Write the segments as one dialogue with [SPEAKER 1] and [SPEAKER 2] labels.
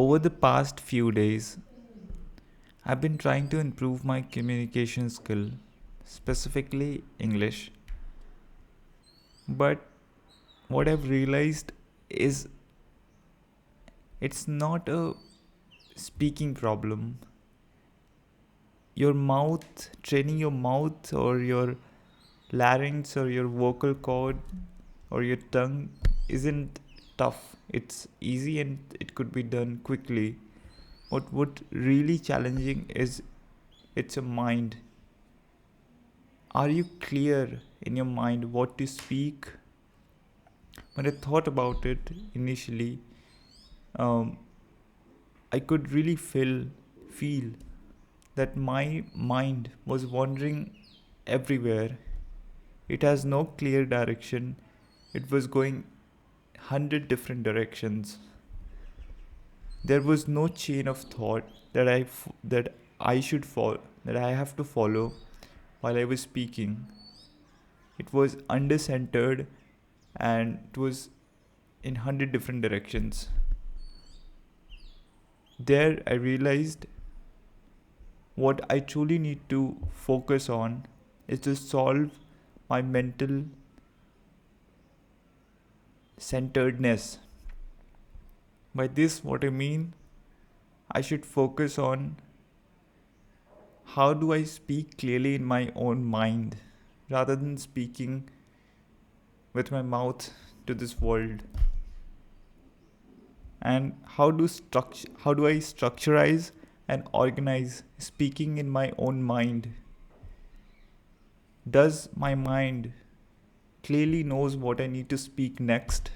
[SPEAKER 1] Over the past few days, I've been trying to improve my communication skill, specifically English. But what I've realized is it's not a speaking problem. Your mouth, training your mouth or your larynx or your vocal cord or your tongue isn't tough. It's easy and it could be done quickly. What really challenging is it's a mind. Are you clear in your mind what to speak? When I thought about it initially, um, I could really feel that my mind was wandering everywhere. It has no clear direction. It was going 100 different directions. There was no chain of thought that I should follow, that I have to follow while I was speaking. It was undercentered and it was in 100 different directions. There I realized what I truly need to focus on is to solve my mental centeredness. By this, what I mean, I should focus on how do I speak clearly in my own mind rather than speaking with my mouth to this world. And how do I structurize and organize speaking in my own mind? Does my mind clearly knows what I need to speak next?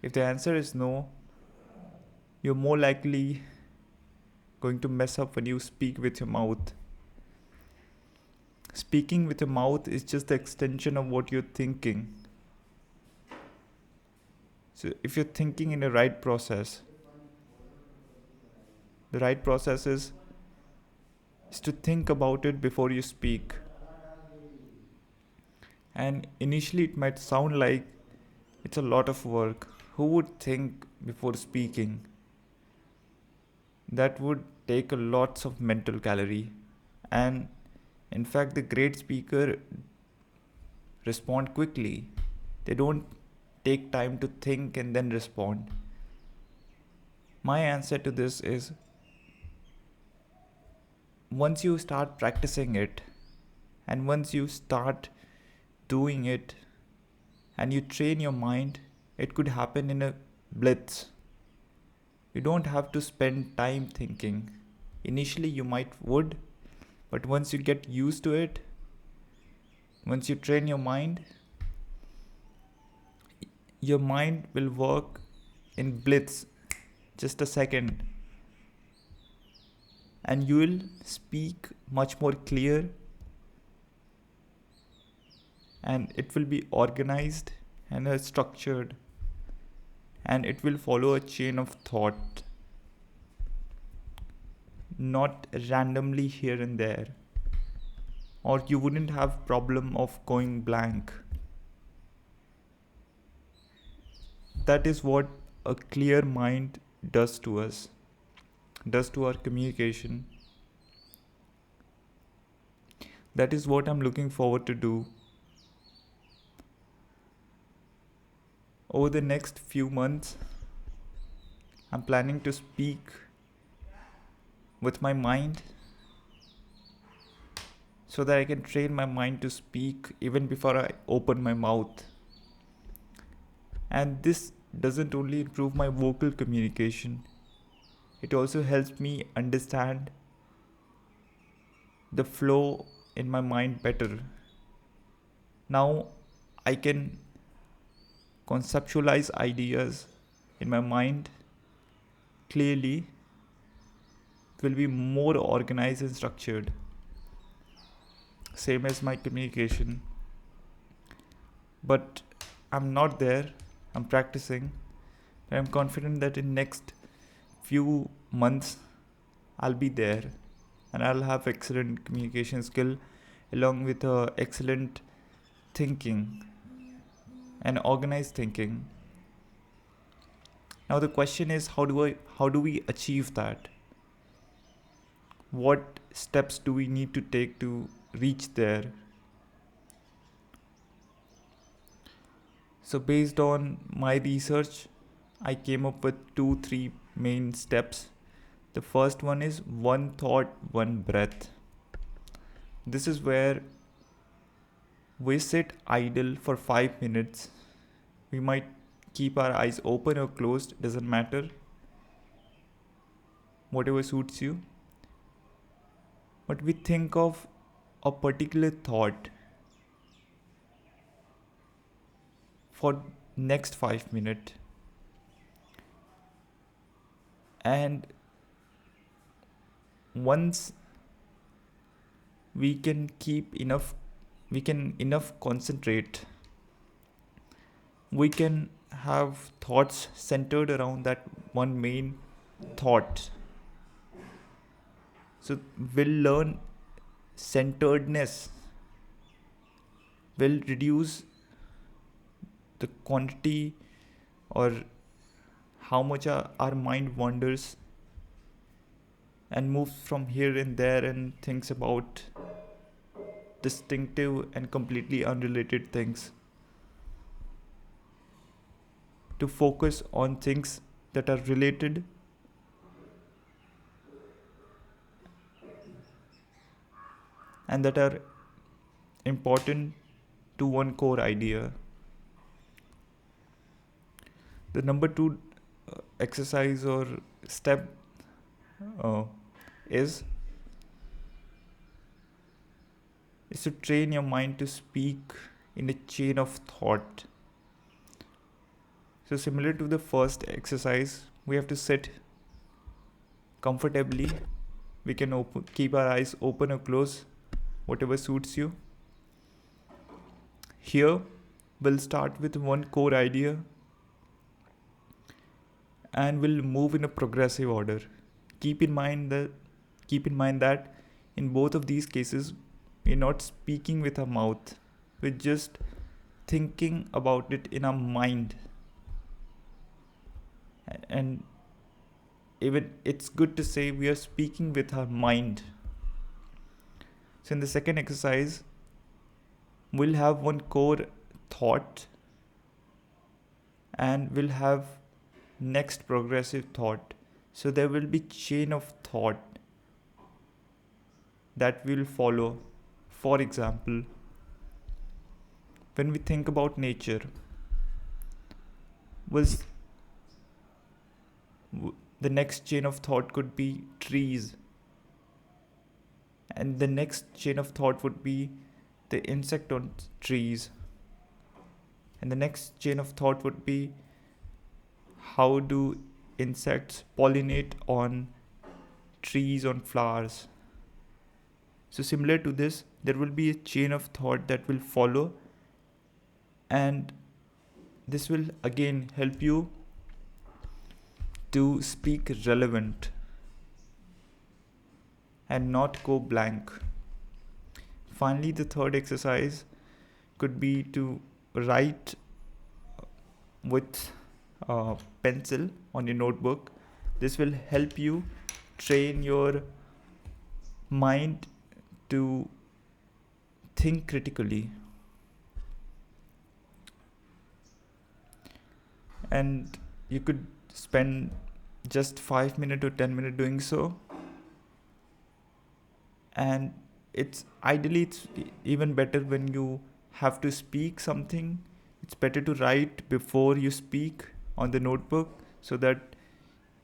[SPEAKER 1] If the answer is no, you're more likely going to mess up when you speak with your mouth. Speaking with your mouth is just the extension of what you're thinking. So if you're thinking in the right process is to think about it before you speak. And initially it might sound like it's a lot of work. Who would think before speaking? That would take a lots of mental calorie. And in fact, the great speaker respond quickly. They don't take time to think and then respond. My answer to this is once you start practicing it and once you start doing it and you train your mind, it could happen in a blitz. You don't have to spend time thinking. Initially you might would, but once you get used to it, once you train your mind will work in blitz, just a second, and you will speak much more clear and it will be organized and structured and it will follow a chain of thought, not randomly here and there, or you wouldn't have problem of going blank. That is what a clear mind does to us, does to our communication. That is what I'm looking forward to do. Over the next few months, I'm planning to speak with my mind so that I can train my mind to speak even before I open my mouth. And this doesn't only improve my vocal communication, it also helps me understand the flow in my mind better. Now I can conceptualize ideas in my mind clearly, will be more organized and structured. Same as my communication. But I'm not there, I'm practicing. I'm confident that in next few months I'll be there and I'll have excellent communication skill along with excellent thinking and organized thinking. Now the question is, how do we achieve that? What steps do we need to take to reach there? So based on my research, I came up with 2-3 main steps. The first one is one thought, one breath. This is where we sit idle for 5 minutes. We might keep our eyes open or closed, doesn't matter. Whatever suits you. But we think of a particular thought for next 5 minutes, and once we can enough concentrate, we can have thoughts centered around that one main thought. So we'll learn centeredness, will reduce the quantity or how much our mind wanders and moves from here and there and thinks about distinctive and completely unrelated things, to focus on things that are related and that are important to one core idea. The number 2 exercise or step is to train your mind to speak in a chain of thought. So similar to the first exercise, we have to sit comfortably. We can keep our eyes open or closed, whatever suits you. Here, we'll start with one core idea and we'll move in a progressive order. Keep in mind that in both of these cases, we're not speaking with our mouth. We're just thinking about it in our mind. And even it's good to say we are speaking with our mind. So in the second exercise, we'll have one core thought and we'll have next progressive thought. So there will be chain of thought that will follow. For example, when we think about nature, the next chain of thought could be trees, and the next chain of thought would be the insect on trees, and the next chain of thought would be how do insects pollinate on trees, on flowers. So similar to this, there will be a chain of thought that will follow, and this will again help you to speak relevant and not go blank. Finally, the third exercise could be to write with a pencil on your notebook. This will help you train your mind to think critically. And you could spend just 5 minutes or 10 minutes doing so. And it's even better when you have to speak something. It's better to write before you speak on the notebook, so that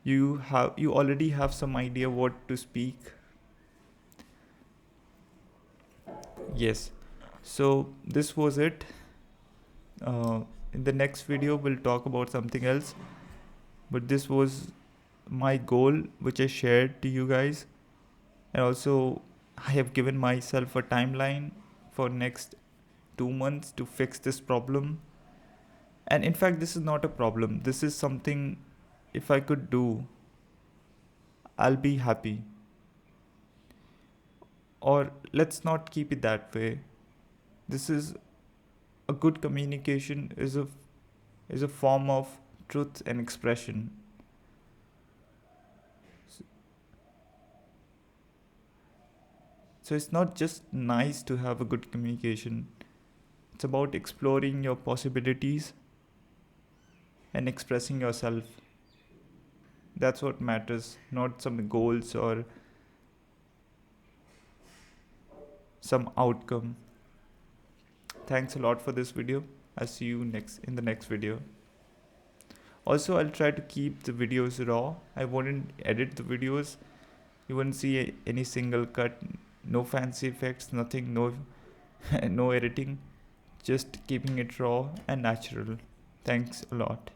[SPEAKER 1] you already have some idea what to speak. Yes, so this was it. In the next video we'll talk about something else, but this was my goal which I shared to you guys. And also I have given myself a timeline for next 2 months to fix this problem. And in fact, this is not a problem. This is something, if I could do, I'll be happy. Or let's not keep it that way. This is a good communication is a form of truth and expression. So it's not just nice to have a good communication, it's about exploring your possibilities and expressing yourself. That's what matters, not some goals or some outcome. Thanks a lot for this video. I'll see you in the next video. Also, I'll try to keep the videos raw. I wouldn't edit the videos. You wouldn't see any single cut, no fancy effects, nothing, no no editing, just keeping it raw and natural. Thanks a lot.